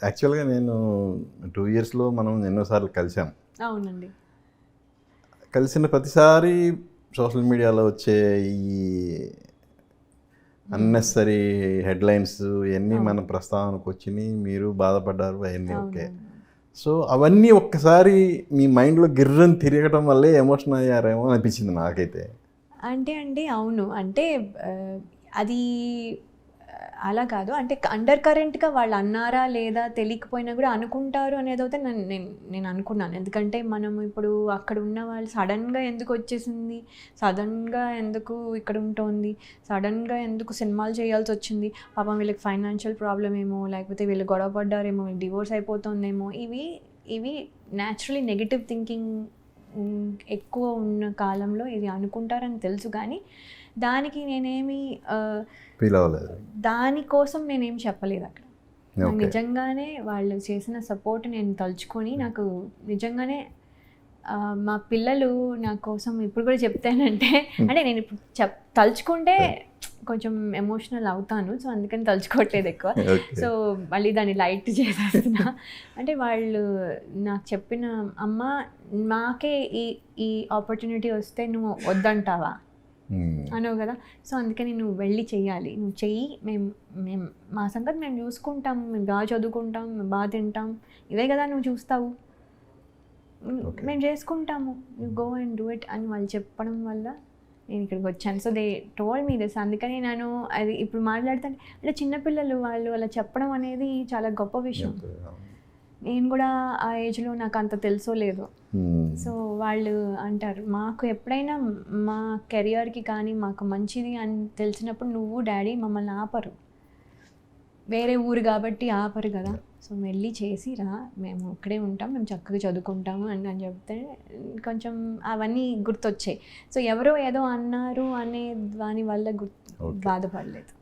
యాక్చువల్గా నేను 2 ఇయర్స్లో మనం ఎన్నోసార్లు కలిసాం. అవునండి. కలిసిన ప్రతిసారి సోషల్ మీడియాలో వచ్చే ఈ అన్నెసరీ హెడ్లైన్స్ ఇవన్నీ మన ప్రస్తావనకు వచ్చినాయి. మీరు బాధపడ్డారు, అవన్నీ ఓకే. సో అవన్నీ ఒక్కసారి మీ మైండ్లో గిర్రని తిరగడం వల్లే ఎమోషన్ అయ్యారేమో అనిపించింది నాకైతే. అంటే అండి అవును. అంటే అది అలా కాదు. అంటే అండర్ కరెంట్‌గా వాళ్ళు అన్నారా లేదా తెలియకపోయినా కూడా అనుకుంటారు అనేదైతే నేను అనుకున్నాను. ఎందుకంటే మనం ఇప్పుడు అక్కడ ఉన్న వాళ్ళు సడన్‌గా ఎందుకు వచ్చేసింది, సడన్‌గా ఎందుకు ఇక్కడ ఉంటోంది, సడన్‌గా ఎందుకు సినిమాలు చేయాల్సి వచ్చింది, పాపం వీళ్ళకి ఫైనాన్షియల్ ప్రాబ్లమ్ ఏమో, లేకపోతే వీళ్ళు గొడవ పడ్డారేమో, డివోర్స్ అయిపోతుందేమో, ఇవి న్యాచురలీ నెగిటివ్ థింకింగ్ ఎక్కువ ఉన్న కాలంలో ఇది అనుకుంటారని తెలుసు. కానీ దానికి నేనేమి ఫీల్ అవ్వలేదు, దానికోసం నేనేం చెప్పలేదు అక్కడ. నిజంగానే వాళ్ళు చేసిన సపోర్ట్ నేను తలుచుకొని నాకు నిజంగానే మా పిల్లలు నా కోసం ఇప్పుడు కూడా చెప్తానంటే అంటే నేను ఇప్పుడు తలుచుకుంటే కొంచెం ఎమోషనల్ అవుతాను. సో అందుకని తలుచుకోవట్లేదు ఎక్కువ. సో మళ్ళీ దాన్ని లైట్ చేసేస్తున్నా. అంటే వాళ్ళు నాకు చెప్పిన అమ్మ మాకే ఈ ఆపర్చునిటీ వస్తే నువ్వు వద్దంటావా అనవు కదా. సో అందుకని నువ్వు వెళ్ళి చెయ్యాలి, నువ్వు చెయ్యి, మేము మా సంగతి మేము చూసుకుంటాం, మేము బాగా చదువుకుంటాం, మేము బాగా తింటాం, ఇవే కదా నువ్వు చూస్తావు, మేము చేసుకుంటాము, you go and do it అని వాళ్ళు చెప్పడం వల్ల నేను ఇక్కడికి వచ్చాను. So they told me this. అందుకని నేను అది ఇప్పుడు మాట్లాడుతాను అంటే చిన్నపిల్లలు వాళ్ళు అలా చెప్పడం అనేది చాలా గొప్ప విషయం. నేను కూడా ఆ ఏజ్లో నాకు అంత తెలుసో లేదో. సో వాళ్ళు అంటారు మాకు ఎప్పుడైనా మా కెరియర్కి కానీ మాకు మంచిది అని తెలిసినప్పుడు నువ్వు డాడీ మమ్మల్ని ఆపరు, వేరే ఊరు కాబట్టి ఆపరు కదా. సో వెళ్ళి చేసిరా, మేము ఇక్కడే ఉంటాం, మేము చక్కగా చదువుకుంటాము అని చెప్తే కొంచెం అవన్నీ గుర్తొచ్చాయి. సో ఎవరో ఏదో అన్నారు అనే దాని వల్ల బాధపడలేదు.